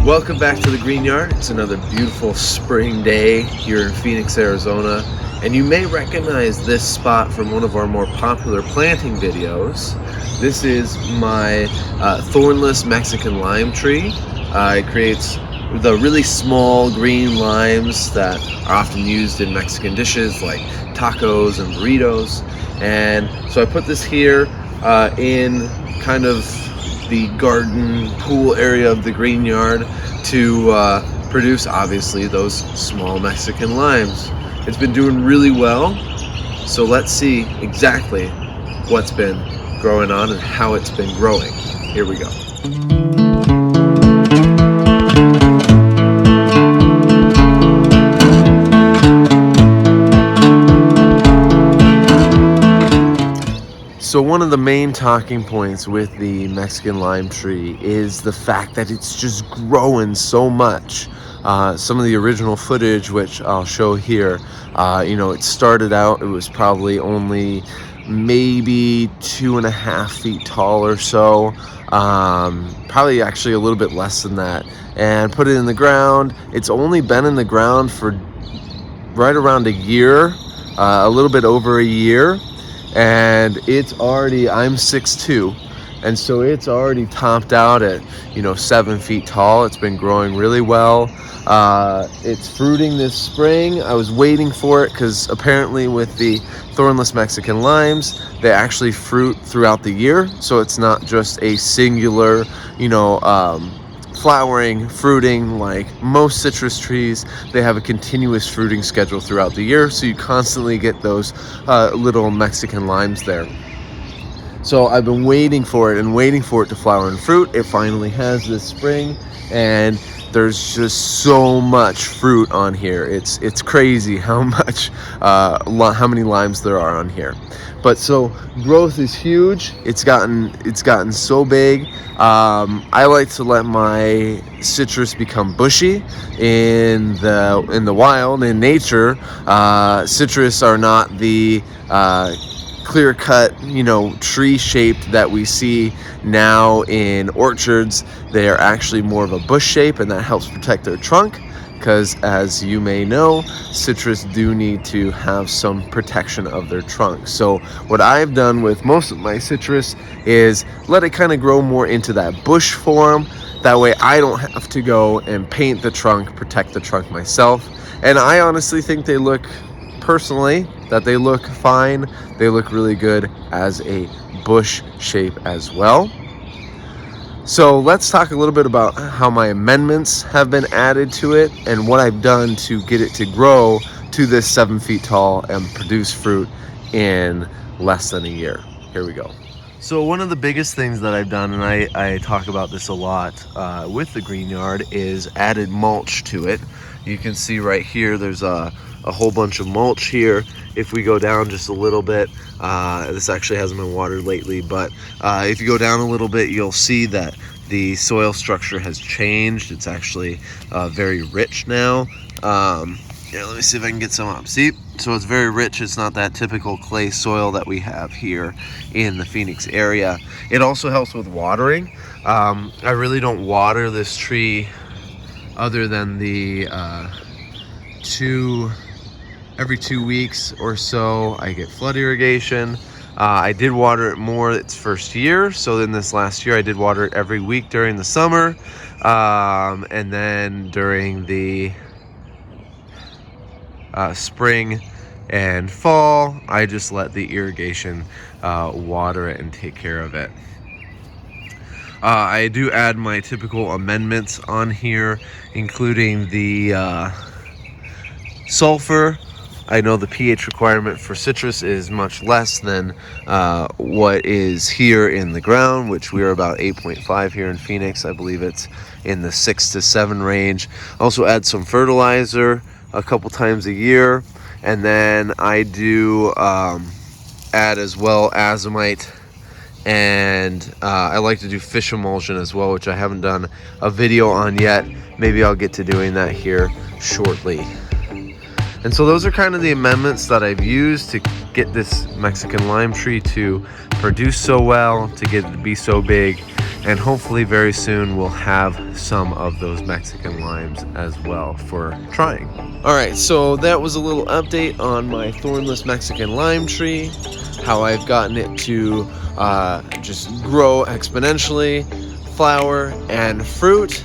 Welcome back to the Green Yard. It's another beautiful spring day here in Phoenix, Arizona. And you may recognize this spot from one of our more popular planting videos. This is my Thornless Mexican Lime Tree. It creates the really small green limes that are often used in Mexican dishes like tacos and burritos. And so I put this here in kind of the garden pool area of the Green Yard to produce obviously those small Mexican limes. It's been doing really well, so let's see exactly what's been growing on and how it's been growing. Here we go. So one of the main talking points with the Mexican lime tree is the fact that it's just growing so much. Some of the original footage, which I'll show here, it started out, it was probably only maybe 2.5 feet tall or so, probably actually a little bit less than that, and put it in the ground. It's only been in the ground for right around a year, a little bit over a year. And it's already, I'm 6'2", and so it's already topped out at 7 feet tall. It's been growing really well. It's fruiting this spring. I was waiting for it because apparently with the Thornless Mexican limes, they actually fruit throughout the year, so it's not just a singular flowering, fruiting. Like most citrus trees, they have a continuous fruiting schedule throughout the year, so you constantly get those little Mexican limes there. So I've been waiting for it to flower and fruit. It finally has this spring, and there's just so much fruit on here. It's crazy how many limes there are on here. But so growth is huge. It's gotten so big. I like to let my citrus become bushy in the wild, in nature. Citrus are not the clear-cut, tree shaped that we see now in orchards. They are actually more of a bush shape, and that helps protect their trunk, because as you may know, citrus do need to have some protection of their trunk. So what I've done with most of my citrus is let it kind of grow more into that bush form. That way I don't have to go and paint the trunk, protect the trunk myself. And I honestly think they look fine. They look really good as a bush shape as well. So let's talk a little bit about how my amendments have been added to it and what I've done to get it to grow to this 7 feet tall and produce fruit in less than a year. Here we go. So one of the biggest things that I've done, and I talk about this a lot with the Green Yard, is added mulch to it. You can see right here there's a whole bunch of mulch here. If we go down just a little bit, this actually hasn't been watered lately, but if you go down a little bit, you'll see that the soil structure has changed. It's actually very rich now. Let me see if I can get some up. See, so it's very rich. It's not that typical clay soil that we have here in the Phoenix area. It also helps with watering. I really don't water this tree other than the every 2 weeks or so I get flood irrigation. I did water it more its first year, so then this last year I did water it every week during the summer, and then during the spring and fall I just let the irrigation water it and take care of it. I do add my typical amendments on here, including the sulfur. I know the pH requirement for citrus is much less than what is here in the ground, which we are about 8.5 here in Phoenix. I believe it's in the 6 to 7 range. Also add some fertilizer a couple times a year, and then I do add as well azomite, and I like to do fish emulsion as well, which I haven't done a video on yet. Maybe I'll get to doing that here shortly. And so those are kind of the amendments that I've used to get this Mexican lime tree to produce so well, to get it to be so big. And hopefully very soon we'll have some of those Mexican limes as well for trying. All right, so that was a little update on my thornless Mexican lime tree, how I've gotten it to just grow exponentially, flower and fruit.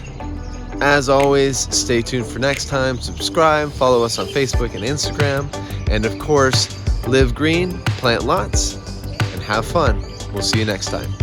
As always, stay tuned for next time. Subscribe, follow us on Facebook and Instagram, and of course, live green, plant lots, and have fun. We'll see you next time.